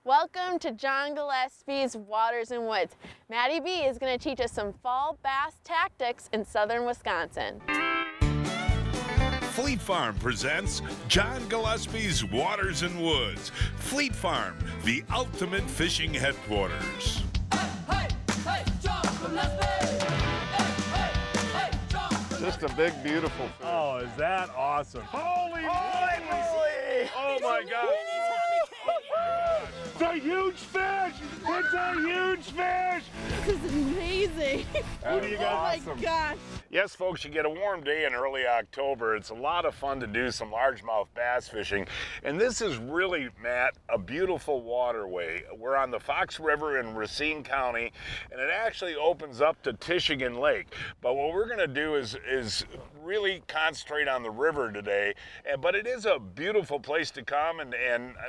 Welcome to John Gillespie's Waters and Woods. Maddie B is going to teach us some fall bass tactics in southern Wisconsin. Fleet Farm presents John Gillespie's Waters and Woods. Fleet Farm, the ultimate fishing headquarters. Hey, hey, John Gillespie! Hey, John Gillespie! Just a big, beautiful fish. Oh, is that awesome? Holy moly! Oh my God! It's a huge fish! It's a huge fish! This is amazing. What do you got? Oh my gosh. Yes, folks, you get a warm day in early October. It's a lot of fun to do some largemouth bass fishing. And this is really, Matt, a beautiful waterway. We're on the Fox River in Racine County, and it actually opens up to Tichigan Lake. But what we're going to do is really concentrate on the river today. But it is a beautiful place to come and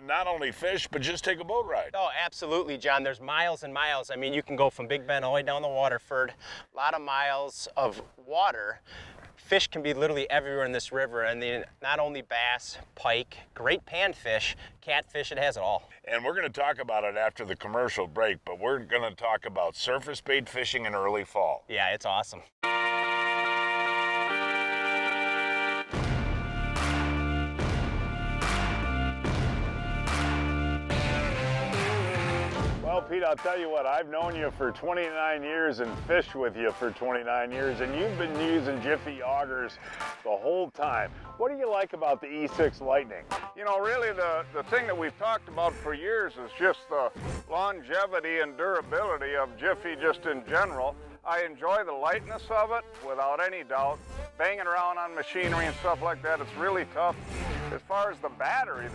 not only fish, but just take a boat ride. Oh, absolutely, John. There's miles and miles. I mean, you can go from Big Bend all the way down to Waterford. A lot of miles of water. Fish can be literally everywhere in this river, and then not only bass, pike, great panfish, catfish, it has it all. And we're going to talk about it after the commercial break, but we're going to talk about surface bait fishing in early fall. Yeah, it's awesome. Well, Pete, I'll tell you what, I've known you for 29 years and fished with you for 29 years, and you've been using Jiffy augers the whole time. What do you like about the E6 Lightning? You know, really the thing that we've talked about for years is just the longevity and durability of Jiffy just in general. I enjoy the lightness of it, without any doubt. Banging around on machinery and stuff like that, it's really tough. As far as the battery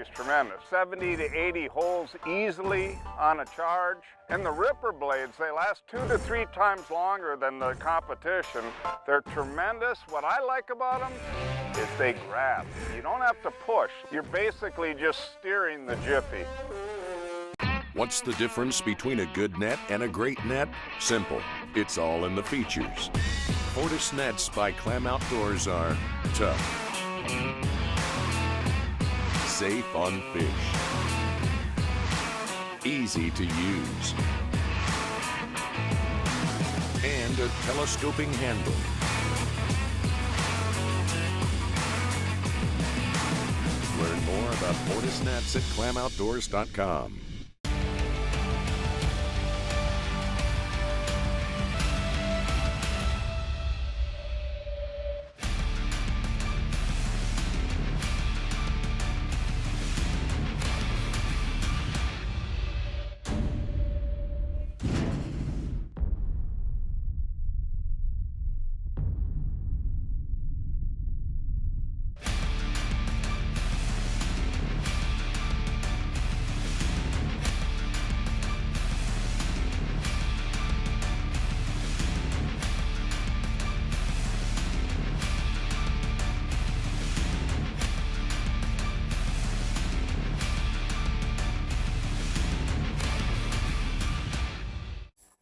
is tremendous. 70 to 80 holes easily on a charge. And the ripper blades, they last 2 to 3 times longer than the competition. They're tremendous. What I like about them is they grab. You don't have to push. You're basically just steering the Jiffy. What's the difference between a good net and a great net? Simple. It's all in the features. Fortis nets by Clam Outdoors are tough, safe on fish, easy to use, and a telescoping handle. Learn more about Fortis nets at clamoutdoors.com.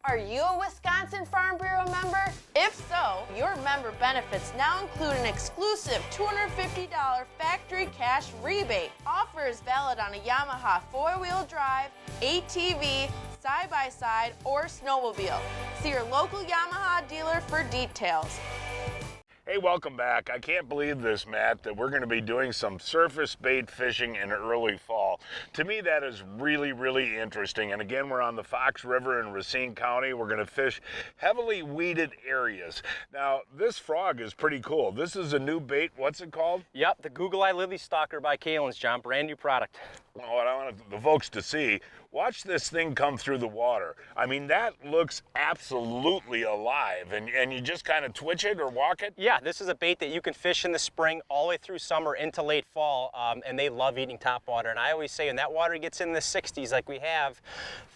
Are you a Wisconsin Farm Bureau member? If so, your member benefits now include an exclusive $250 factory cash rebate. Offer is valid on a Yamaha 4-wheel drive, ATV, side-by-side, or snowmobile. See your local Yamaha dealer for details. Hey, welcome back. I can't believe this, Matt, that we're going to be doing some surface bait fishing in early fall. To me, that is really, really interesting. And again, we're on the Fox River in Racine County. We're going to fish heavily weeded areas. Now, this frog is pretty cool. This is a new bait. What's it called? Yep, the Google Eye Lily Stalker by Kalin's, John. Brand new product. Well, what I want the folks to see, watch this thing come through the water. I mean, that looks absolutely alive. And you just kind of twitch it or walk it? Yeah, this is a bait that you can fish in the spring all the way through summer into late fall, and they love eating topwater. And I always say when that water gets in the 60s like we have,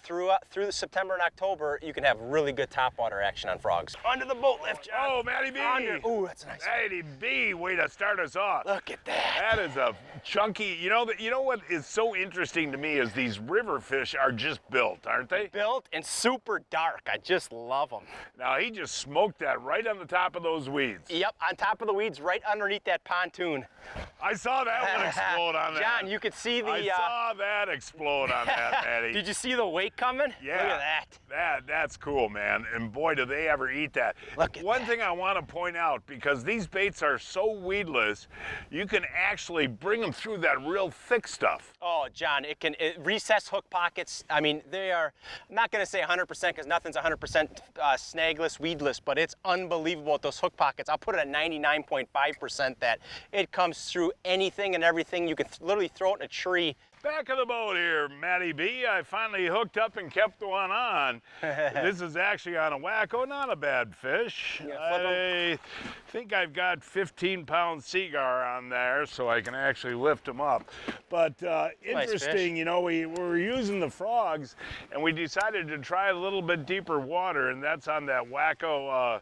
through September and October, you can have really good topwater action on frogs. Under the boat lift, John. Oh, Matty B. Ooh, that's a nice one. Matty B, way to start us off. Look at that. That is a chunky, you know what is so so interesting to me is these river fish are just built, aren't they? Built and super dark. I just love them. Now, he just smoked that right on the top of those weeds. Yep, on top of the weeds, right underneath that pontoon. I saw that one explode on that. John, you could see the... I saw that explode on that, Matty. Did you see the wake coming? Yeah. Look at that. That's cool, man. And boy, do they ever eat that. Look at One that. thing I want to point out, because these baits are so weedless, you can actually bring them through that real thick stuff. Oh, John, it recess hook pockets. I mean, they are, I'm not going to say 100% because nothing's 100% snagless, weedless, but it's unbelievable with those hook pockets. I'll put it at 99.5% that it comes through anything and everything. You can literally throw it in a tree. Back of the boat here, Matty B. I finally hooked up and kept the one on. This is actually on a wac-o, not a bad fish. I think I've got 15-pound seagar on there, so I can actually lift them up. But interesting, you know, we were using the frogs, and we decided to try a little bit deeper water, and that's on that wac-o.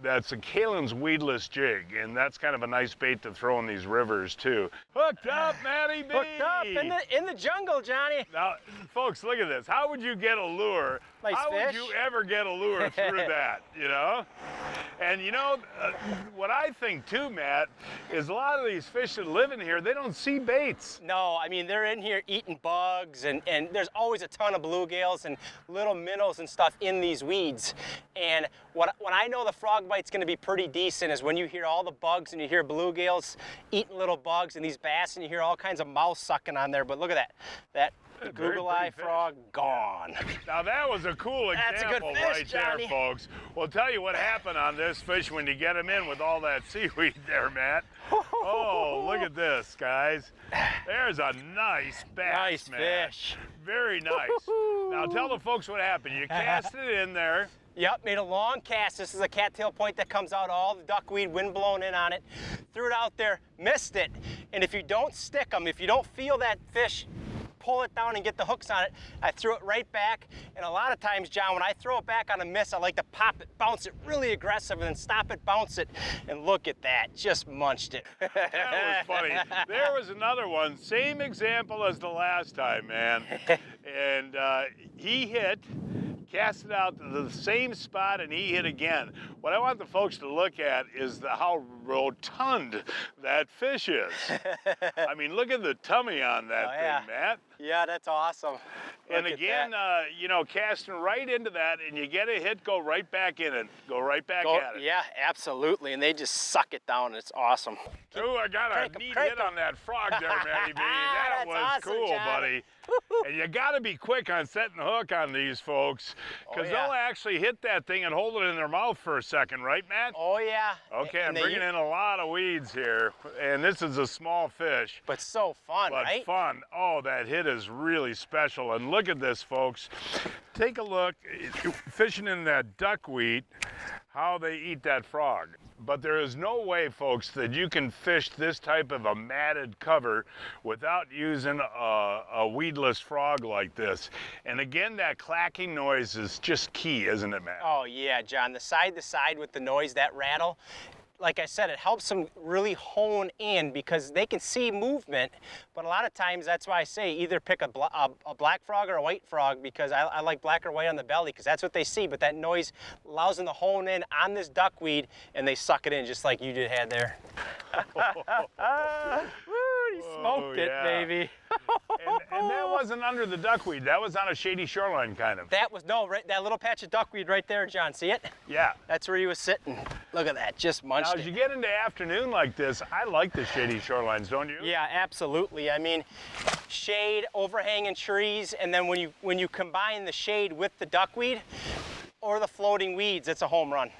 That's a Kalin's weedless jig, and that's kind of a nice bait to throw in these rivers too. Hooked up, Matty B. Hooked up in the jungle, Johnny. Now, folks, look at this. How would you get a lure? Nice How would fish. you ever get a lure through that, you know? And you know, what I think too, Matt, is a lot of these fish that live in here, they don't see baits. No, I mean, they're in here eating bugs, and there's always a ton of bluegills and little minnows and stuff in these weeds. And when I know the frog bite's gonna be pretty decent is when you hear all the bugs and you hear bluegills eating little bugs and these bass and you hear all kinds of mouth sucking on there. But look at that Very Google eye pretty fish. frog gone. Now that was a cool That's a good example fish, right Johnny. there, folks. Well, tell you what happened on this fish when you get him in with all that seaweed there, Matt. Oh, look at this, guys. There's a nice bass, Nice man. fish. Very nice. Now tell the folks what happened. You cast it in there. Yep, made a long cast. This is a cattail point that comes out, all the duckweed, wind blowing in on it. Threw it out there, missed it. And if you don't stick them, if you don't feel that fish pull it down and get the hooks on it, I threw it right back. And a lot of times, John, when I throw it back on a miss, I like to pop it, bounce it really aggressive, and then stop it, bounce it. And look at that, just munched it. That was funny. There was another one, same example as the last time, man. And he hit, cast it out to the same spot, and he hit again. What I want the folks to look at is how rotund that fish is. I mean, look at the tummy on that thing, Matt. Yeah, that's awesome. And Look at again, that. you know, casting right into that, and you get a hit, go right back in it. Go right back at it. Yeah, absolutely. And they just suck it down. It's awesome. Ooh, I got crank a 'em, neat crank hit 'em. on that frog there, Matty B. That That's was awesome, cool, Johnny. buddy. And you got to be quick on setting the hook on these folks, because they'll actually hit that thing and hold it in their mouth for a second, right, Matt? Oh, yeah. Okay, I'm And they bringing in a lot of weeds here, and this is a small fish. But so fun, But right? fun. Oh, that hit is really special. And look at this, folks. Take a look, fishing in that duckweed, how they eat that frog. But there is no way, folks, that you can fish this type of a matted cover without using a weedless frog like this. And again, that clacking noise is just key, isn't it, Matt? Oh, yeah, John. The side to side with the noise, that rattle, like I said, it helps them really hone in because they can see movement, but a lot of times that's why I say either pick a black frog or a white frog, because I like black or white on the belly because that's what they see, but that noise allows them to hone in on this duckweed and they suck it in just like you just had there. Woo, he smoked it, baby. And that wasn't under the duckweed, that was on a shady shoreline kind of. That was, no, right, that little patch of duckweed right there, John, see it? Yeah. That's where he was sitting. Look at that, just munched Now, as it. you get into afternoon like this, I like the shady shorelines, don't you? Yeah, absolutely. I mean, shade, overhanging trees, and then when you combine the shade with the duckweed or the floating weeds, it's a home run.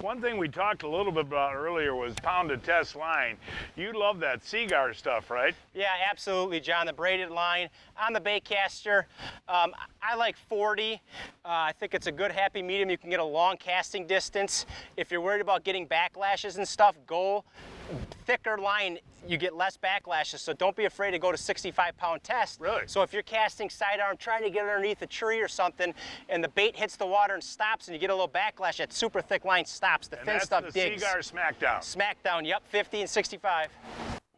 One thing we talked a little bit about earlier was pounded test line. You love that seagar stuff, right? Yeah, absolutely, John. The braided line on the baitcaster. I like 40. I think it's a good happy medium. You can get a long casting distance. If you're worried about getting backlashes and stuff, go thicker line. You get less backlashes, so don't be afraid to go to 65-pound test. Really? So if you're casting sidearm, trying to get underneath a tree or something, and the bait hits the water and stops, and you get a little backlash, that super thick line stops. The And thin that's stuff the digs. seagar smackdown. Smackdown, yep, 50 and 65.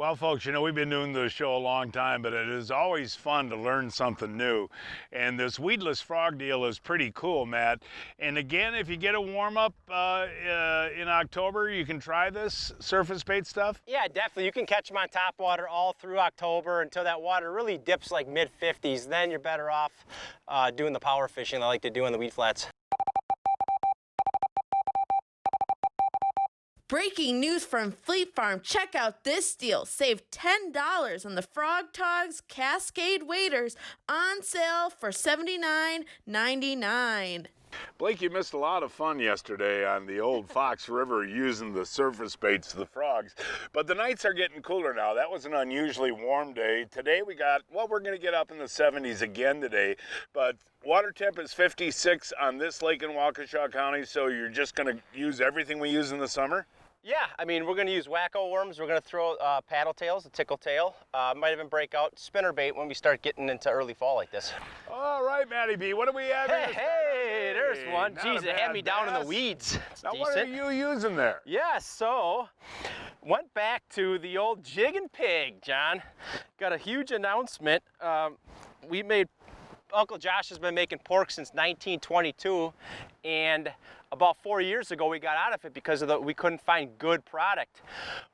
Well, folks, you know, we've been doing this show a long time, but it is always fun to learn something new. And this weedless frog deal is pretty cool, Matt. And again, if you get a warm-up in October, you can try this surface bait stuff? Yeah, definitely. You can catch them on top water all through October until that water really dips like mid-50s. Then you're better off doing the power fishing I like to do on the weed flats. Breaking news from Fleet Farm. Check out this deal. Save $10 on the Frog Togs Cascade waders on sale for $79.99. Blake, you missed a lot of fun yesterday on the old Fox River using the surface baits to the frogs. But the nights are getting cooler now. That was an unusually warm day. Today we got, well, we're going to get up in the 70s again today. But water temp is 56 on this lake in Waukesha County. So you're just going to use everything we use in the summer? Yeah, I mean, we're going to use wac-o worms. We're going to throw paddle tails, a tickle tail. Might even break out spinner bait when we start getting into early fall like this. All right, Matty B, what do we have here? Hey, there's one. Geez, it had me down in the bass. weeds. It's Now, decent. what are you using there? Yeah, so went back to the old jig and pig, John. Got a huge announcement. Uncle Josh has been making pork since 1922, and about 4 years ago we got out of it because we couldn't find good product.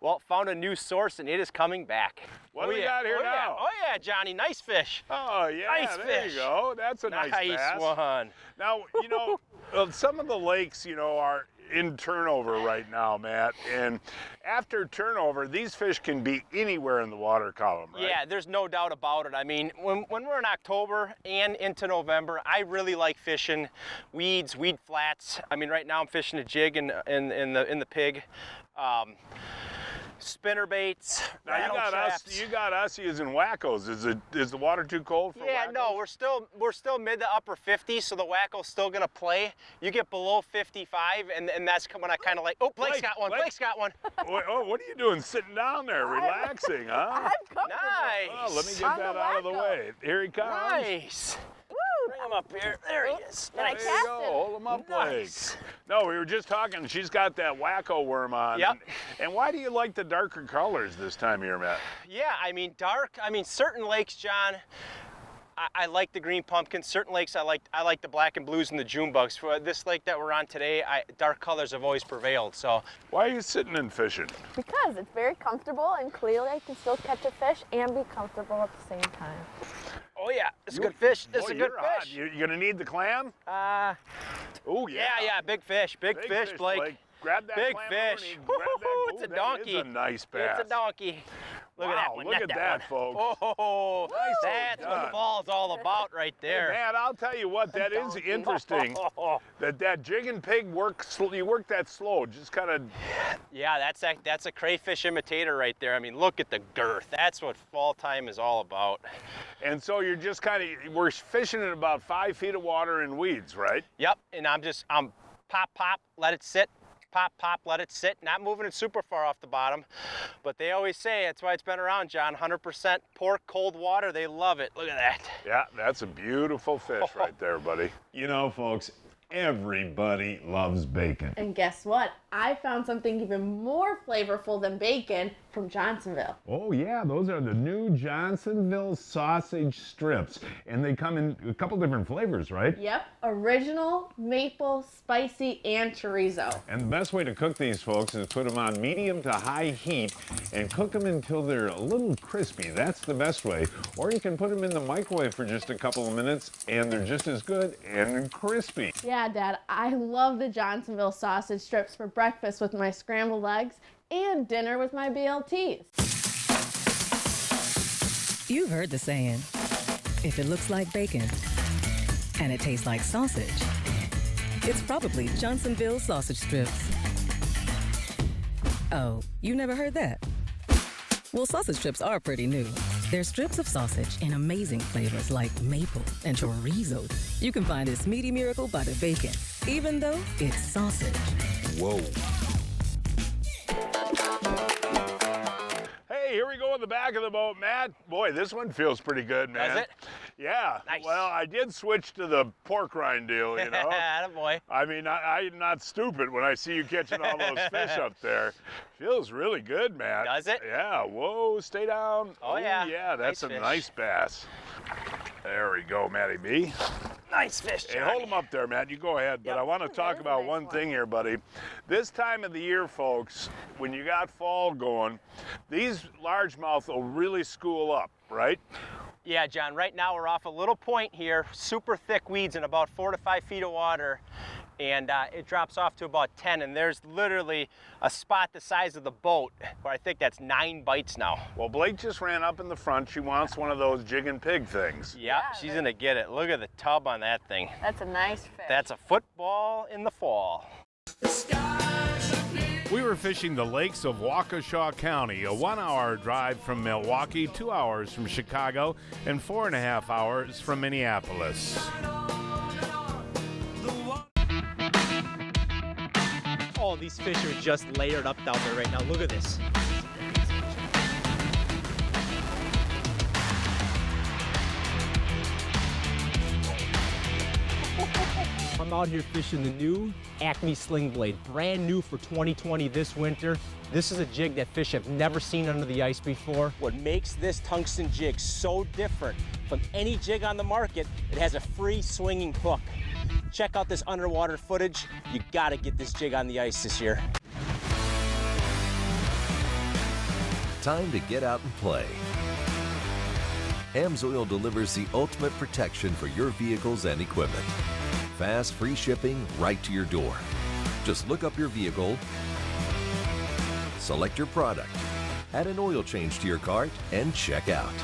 Well, found a new source and it is coming back. What do we got here now? Oh yeah, Johnny, nice fish. Oh yeah, Nice there fish. you go. That's a nice bass. one. Now, you know, some of the lakes, you know, are in turnover right now, Matt. And after turnover, these fish can be anywhere in the water column, right? Yeah, there's no doubt about it. I mean, when we're in October and into November, I really like fishing weeds, weed flats. I mean, right now I'm fishing a jig in the pig. Spinner baits, Now you got us using wac-os. Is the water too cold for Yeah, wac-os? no, we're still mid to upper 50s, so the wac-o's still gonna play. You get below 55, and that's when I kind of like. Oh, Blake's got one. Blake's got one. Wait, oh, what are you doing sitting down there, relaxing, huh? Nice. Oh, let me get that out of the way. Here he comes. Nice. Bring him up here. There he is. There Nice. you go. Hold him up, Blake. Nice. No, we were just talking. She's got that wac-o worm on. Yep. And why do you like the darker colors this time of year, Matt? Yeah, I mean dark. I mean certain lakes, John. I like the green pumpkins. Certain lakes, I like the black and blues and the June bugs. For this lake that we're on today, dark colors have always prevailed. So. Why are you sitting and fishing? Because it's very comfortable and clearly I can still catch a fish and be comfortable at the same time. Oh yeah, it's a good fish. This is a good hot. fish. You're gonna need the clam? Oh yeah. Yeah, big fish, big fish, Blake. Grab that Big clam, fish. Grab that. It's a That donkey. is a nice bass. It's a donkey. Look at that one. Look Net at that, one. folks. Oh, that's done. what fall's all about right there. Man, I'll tell you what, that is interesting. that jig and pig works. You work that slow, just kind of. Yeah, that's a crayfish imitator right there. I mean, look at the girth. That's what fall time is all about. And so you're just we're fishing in about 5 feet of water in weeds, right? Yep, and I'm pop, let it sit. Pop, let it sit. Not moving it super far off the bottom. But they always say, that's why it's been around, John, 100% pork, cold water. They love it. Look at that. Yeah, that's a beautiful fish right there, buddy. You know, folks, everybody loves bacon. And guess what? I found something even more flavorful than bacon from Johnsonville. Oh yeah, those are the new Johnsonville sausage strips. And they come in a couple different flavors, right? Yep, original, maple, spicy, and chorizo. And the best way to cook these, folks, is put them on medium to high heat and cook them until they're a little crispy. That's the best way. Or you can put them in the microwave for just a couple of minutes and they're just as good and crispy. Yeah, Dad, I love the Johnsonville sausage strips for breakfast with my scrambled eggs and dinner with my BLTs. You've heard the saying, if it looks like bacon and it tastes like sausage, it's probably Johnsonville sausage strips. Oh, you never heard that? Well, sausage strips are pretty new. They're strips of sausage in amazing flavors like maple and chorizo. You can find this meaty miracle by the bacon, even though it's sausage. Whoa. Hey, here we go in the back of the boat, Matt. Boy, this one feels pretty good, man. Does it? Yeah. Nice. Well, I did switch to the pork rind deal, you know. Attaboy. I mean, I'm not stupid when I see you catching all those fish up there. Feels really good, Matt. Does it? Yeah. Whoa, stay down. Oh, yeah. Yeah, that's Nice a fish. nice bass. There we go, Matty B. Nice fish, Hey, Johnny. hold them up there, Matt. You go ahead. But I want to talk is a about nice one one. thing here, buddy. This time of the year, folks, when you got fall going, these largemouth will really school up, right? Yeah, John, right now we're off a little point here, super thick weeds in about 4 to 5 feet of water, and it drops off to about 10, and there's literally a spot the size of the boat where I think that's 9 bites now. Well, Blake just ran up in the front. She wants one of those jig and pig things. Yep, she's gonna get it. Look at the tub on that thing. That's a nice fish. That's a football in the fall. We were fishing the lakes of Waukesha County, a 1-hour drive from Milwaukee, 2 hours from Chicago, and 4.5 hours from Minneapolis. Oh, these fish are just layered up down there right now. Look at this. I'm out here fishing the new Acme Sling Blade, brand new for 2020 this winter. This is a jig that fish have never seen under the ice before. What makes this tungsten jig so different from any jig on the market, it has a free swinging hook. Check out this underwater footage. You gotta get this jig on the ice this year. Time to get out and play. AMSOIL delivers the ultimate protection for your vehicles and equipment. Fast, free shipping right to your door. Just look up your vehicle, select your product, add an oil change to your cart, and check out.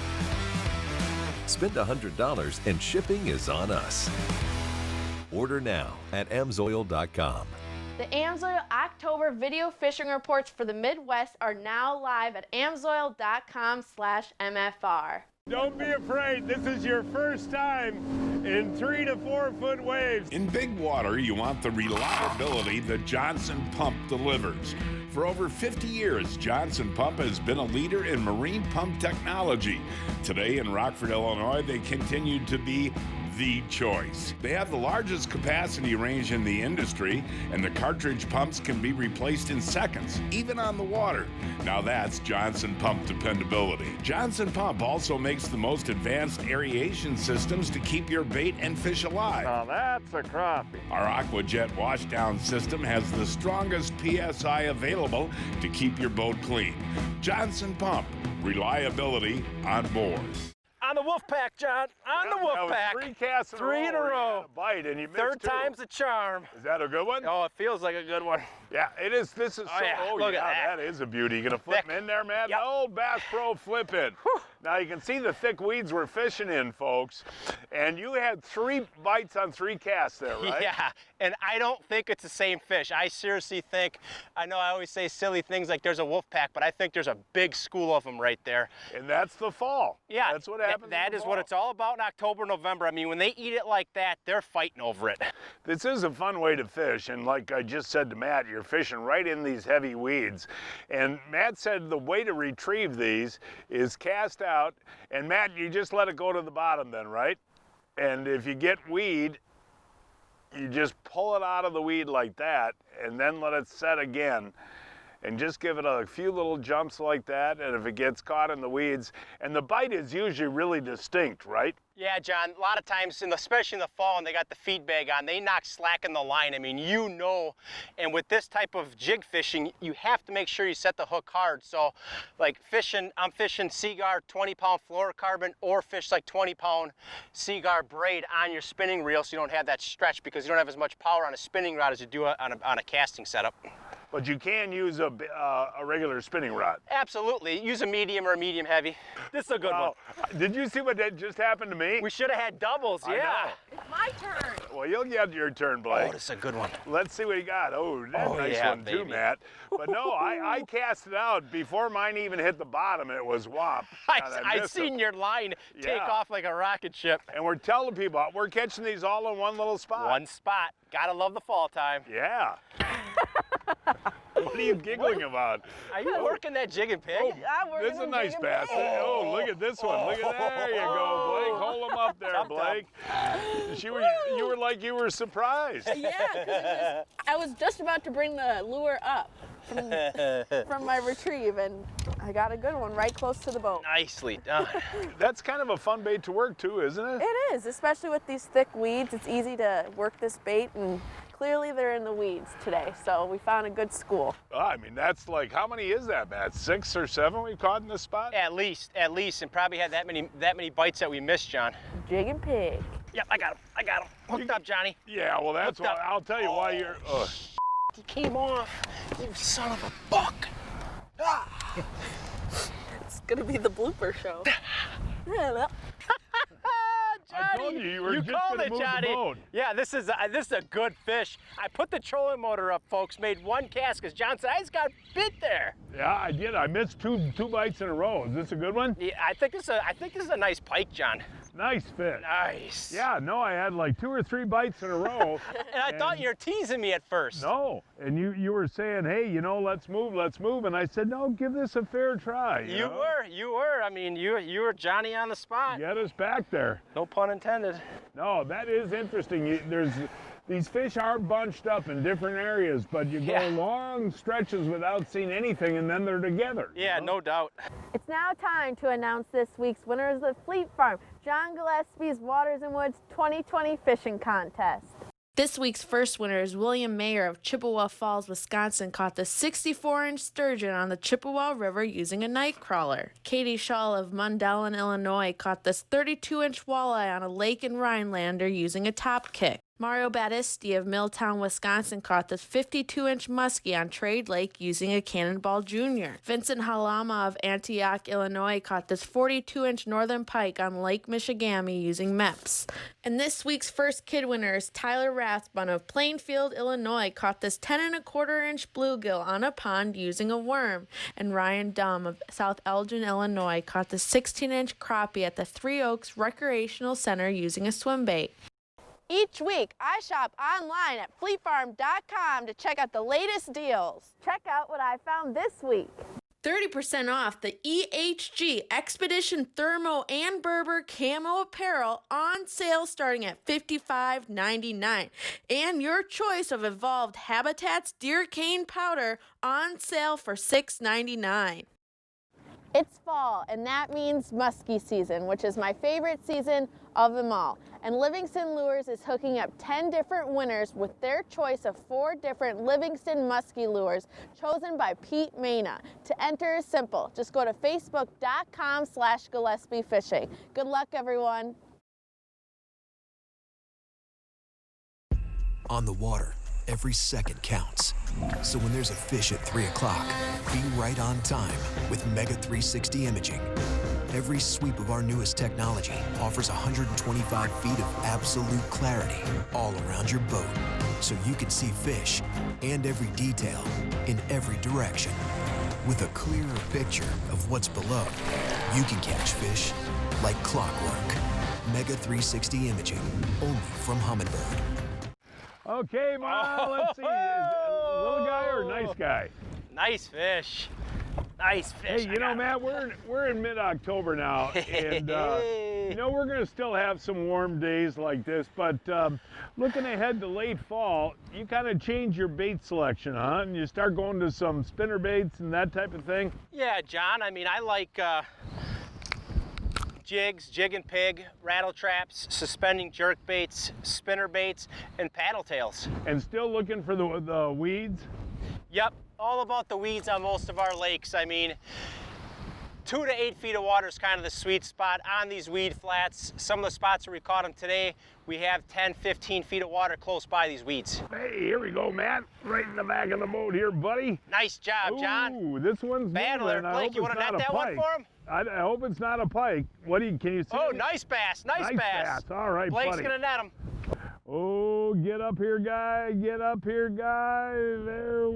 Spend $100 and shipping is on us. Order now at amsoil.com. The AMSOIL October video fishing reports for the Midwest are now live at amsoil.com/MFR. Don't be afraid. This is your first time in 3 to 4 foot waves. In big water, you want the reliability that Johnson Pump delivers. For over 50 years, Johnson Pump has been a leader in marine pump technology. Today in Rockford, Illinois, they continue to be the choice. They have the largest capacity range in the industry, and the cartridge pumps can be replaced in seconds, even on the water. Now that's Johnson Pump dependability. Johnson Pump also makes the most advanced aeration systems to keep your bait and fish alive. Now that's a crappie. Our AquaJet washdown system has the strongest PSI available to keep your boat clean. Johnson Pump, reliability on board. On the wolf pack, John. On the wolf pack. 3 casts in a row. 3 in a where you row. had a bite and you missed Third 2. time's a charm. Is that a good one? Oh, it feels like a good one. Yeah, it is. This is Oh, so. yeah. Oh, Look yeah, at that. that is a beauty. You gonna flip Thick. them in there, man? Yep. The old Bass Pro flip in. Now you can see the thick weeds we're fishing in, folks. And you had 3 bites on 3 casts there, right? Yeah, and I don't think it's the same fish. I seriously think, I know I always say silly things like there's a wolf pack, but I think there's a big school of them right there. And that's the fall. Yeah, That's what happens. That in the is what fall. it's all about in October, November. I mean, when they eat it like that, they're fighting over it. This is a fun way to fish, and like I just said to Matt, you're fishing right in these heavy weeds. And Matt said the way to retrieve these is cast out, and Matt, you just let it go to the bottom then, right? And if you get weed, you just pull it out of the weed like that, and then let it set again. And just give it a few little jumps like that, and if it gets caught in the weeds, and the bite is usually really distinct, right? Yeah, John, a lot of times, especially in the fall, when they got the feed bag on, they knock slack in the line. I mean, you know, and with this type of jig fishing, you have to make sure you set the hook hard. So, like I'm fishing Seaguar 20-pound fluorocarbon, or fish like 20-pound Seaguar braid on your spinning reel so you don't have that stretch, because you don't have as much power on a spinning rod as you do on a casting setup. But you can use a regular spinning rod. Absolutely. Use a medium or a medium heavy. This is a good one. Did you see what that just happened to me? We should have had doubles, I yeah. know. It's my turn. Well, you'll get your turn, Blake. Oh, this is a good one. Let's see what you got. Oh, that's a nice yeah, one too, baby. Matt. But no, I cast it out before mine even hit the bottom. It was whop. And I missed seen it. your line take Yeah. off like a rocket ship. And we're telling people we're catching these all in one little spot. One spot. Gotta love the fall time. Yeah. What are you giggling about? Are you working that jig and pig? I'm working This is a the nice jig and bass. pig. Oh, look at this one. Look at there you go, Blake. Hold him up there, Blake. You were like you were surprised. Yeah, because I was just about to bring the lure up from my retrieve, and I got a good one right close to the boat. Nicely done. That's kind of a fun bait to work too, isn't it? It is, especially with these thick weeds. It's easy to work this bait, and clearly they're in the weeds today, so we found a good school. Oh, I mean, that's like, how many is that, Matt? 6 or 7 we caught in this spot? At least, and probably had that many bites that we missed, John. Jig and pig. Yep, I got him. Hooked up, Johnny. Yeah, well, that's why. I'll tell you why you're. He came off. You son of a buck. It's gonna be the blooper show. Johnny, I told you were just called gonna it, move Johnny. the boat. Yeah, this is a good fish. I put the trolling motor up, folks. Made one cast because John said I just got bit there. Yeah, I did. I missed two bites in a row. Is this a good one? Yeah, I think this is a nice pike, John. Nice fish. Nice. Yeah, no, I had like 2 or 3 bites in a row. And I thought you were teasing me at first. No, and you were saying, hey, let's move, and I said, no, give this a fair try. You were. I mean, you were Johnny on the spot. Get us back there. No pun intended. No, that is interesting. These fish are bunched up in different areas, but you go long stretches without seeing anything, and then they're together. Yeah, no doubt. It's now time to announce this week's winners of the Fleet Farm, John Gillespie's Waters and Woods 2020 Fishing Contest. This week's first winner is William Mayer of Chippewa Falls, Wisconsin, caught the 64-inch sturgeon on the Chippewa River using a night crawler. Katie Shaw of Mundelein, Illinois, caught this 32-inch walleye on a lake in Rhinelander using a top kick. Mario Battisti of Milltown, Wisconsin, caught this 52-inch muskie on Trade Lake using a Cannonball Jr. Vincent Halama of Antioch, Illinois, caught this 42-inch northern pike on Lake Michigami using MEPS. And this week's first kid winner is Tyler Rathbun of Plainfield, Illinois, caught this 10-1/4-inch bluegill on a pond using a worm. And Ryan Dumm of South Elgin, Illinois, caught the 16-inch crappie at the Three Oaks Recreational Center using a swim bait. Each week, I shop online at fleetfarm.com to check out the latest deals. Check out what I found this week. 30% off the EHG Expedition Thermo and Berber Camo Apparel on sale starting at $55.99. And your choice of Evolved Habitats Deer Cane Powder on sale for $6.99. It's fall, and that means muskie season, which is my favorite season of them all. And Livingston Lures is hooking up 10 different winners with their choice of 4 different Livingston muskie lures chosen by Pete Mena. To enter is simple. Just go to facebook.com/Gillespie Fishing. Good luck, everyone. On the water, every second counts. So when there's a fish at 3 o'clock, be right on time with Mega 360 imaging. Every sweep of our newest technology offers 125 feet of absolute clarity all around your boat, so you can see fish and every detail in every direction. With a clearer picture of what's below, you can catch fish like clockwork. Mega 360 imaging, only from Humminbird. Okay, Ma, let's see. Is it a little guy or a nice guy? Nice fish. Nice fish. Hey, Matt, we're in mid-October now, and we're going to still have some warm days like this, but looking ahead to late fall, you kind of change your bait selection, huh? And you start going to some spinner baits and that type of thing? Yeah, John, I mean, I like jigs, jig and pig, rattle traps, suspending jerk baits, spinner baits, and paddle tails. And still looking for the weeds? Yep, all about the weeds on most of our lakes. I mean, 2 to 8 feet of water is kind of the sweet spot on these weed flats. Some of the spots where we caught them today, we have 10, 15 feet of water close by these weeds. Hey, here we go, Matt. Right in the back of the boat here, buddy. Nice job, John. Ooh, this one's Battler. Blake, you want to net that one for him? I hope it's not a pike. Can you see? Oh, nice bass, nice bass. All right, Blake's buddy. gonna net him. Oh, get up here, guy. Get up here, guy. There.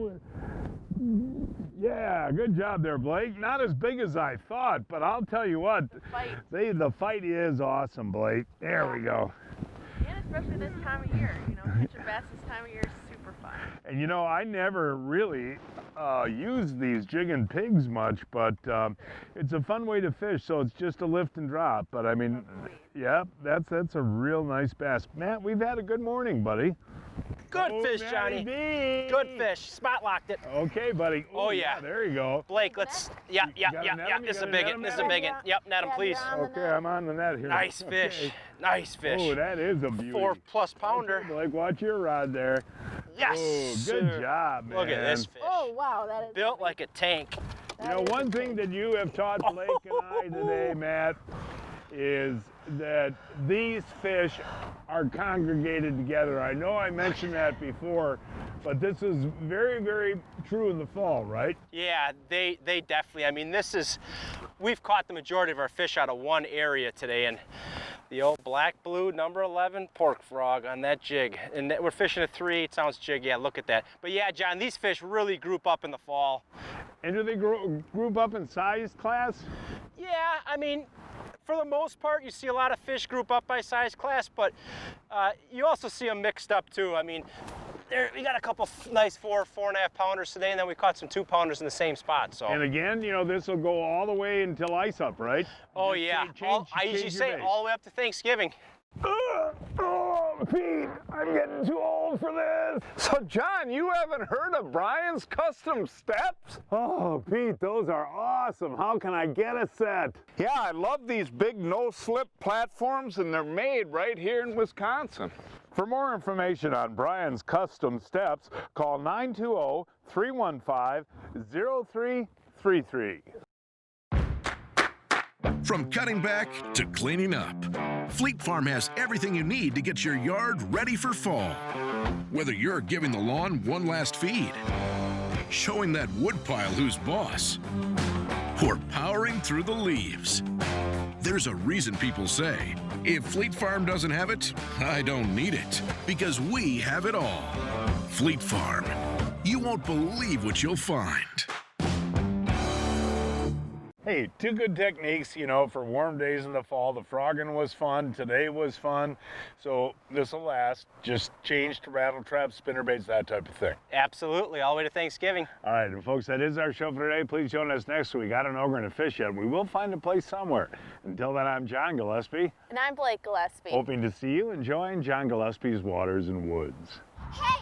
Yeah, good job there, Blake. Not as big as I thought, but I'll tell you what. The fight is awesome, Blake. There we go. Get it especially this time of year. You know, catching bass this time of year is super fun. And you know, I never really use these jig and pigs much, but it's a fun way to fish. So it's just a lift and drop. But I mean, yeah, that's a real nice bass. Matt, we've had a good morning, buddy. Good fish, Matty Johnny. B. Good fish. Spot locked it. Okay, buddy. Ooh, Oh, yeah. There you go. Blake, let's. Yeah. This is a big one. This is a big one. Yep, net him, please. Okay, I'm on the net here. Nice fish. Okay. Nice fish. Oh, that is a beauty. 4+ pounder. Okay, Blake, watch your rod there. Yes. Oh, good sir. job, man. Look at this fish. Oh, wow, that is Built like a tank. You know, one thing that you have taught Blake and I today, Matt, is that these fish are congregated together. I know I mentioned that before, but this is very, very true in the fall, right? Yeah, they definitely. I mean, we've caught the majority of our fish out of one area today, and the old black blue number 11 pork frog on that jig. And we're fishing a 3/8 ounce jig. Yeah, look at that. But yeah, John, these fish really group up in the fall. And do they group up in size class? Yeah, I mean, for the most part, you see a lot of fish group up by size class, but you also see them mixed up too. I mean, we got a couple nice 4.5 pounders today, and then we caught some 2 pounders in the same spot. So. And again, you know, this will go all the way until ice up, right? Oh yeah, I usually say all the way up to Thanksgiving. Oh, Pete, I'm getting too old for this. So, John, you haven't heard of Brian's Custom Steps? Oh, Pete, those are awesome. How can I get a set? Yeah, I love these big no-slip platforms, and they're made right here in Wisconsin. For more information on Brian's Custom Steps, call 920-315-0333. From cutting back to cleaning up, Fleet Farm has everything you need to get your yard ready for fall. Whether you're giving the lawn one last feed, showing that woodpile who's boss, or powering through the leaves, there's a reason people say, if Fleet Farm doesn't have it, I don't need it, because we have it all. Fleet Farm. You won't believe what you'll find. Hey, 2 good techniques, you know, for warm days in the fall. The frogging was fun. Today was fun. So this will last. Just change to rattle traps, spinnerbaits, that type of thing. Absolutely, all the way to Thanksgiving. All right, and folks, that is our show for today. Please join us next week. I don't know we're going to fish yet. We will find a place somewhere. Until then, I'm John Gillespie. And I'm Blake Gillespie. Hoping to see you enjoying John Gillespie's Waters and Woods. Hey,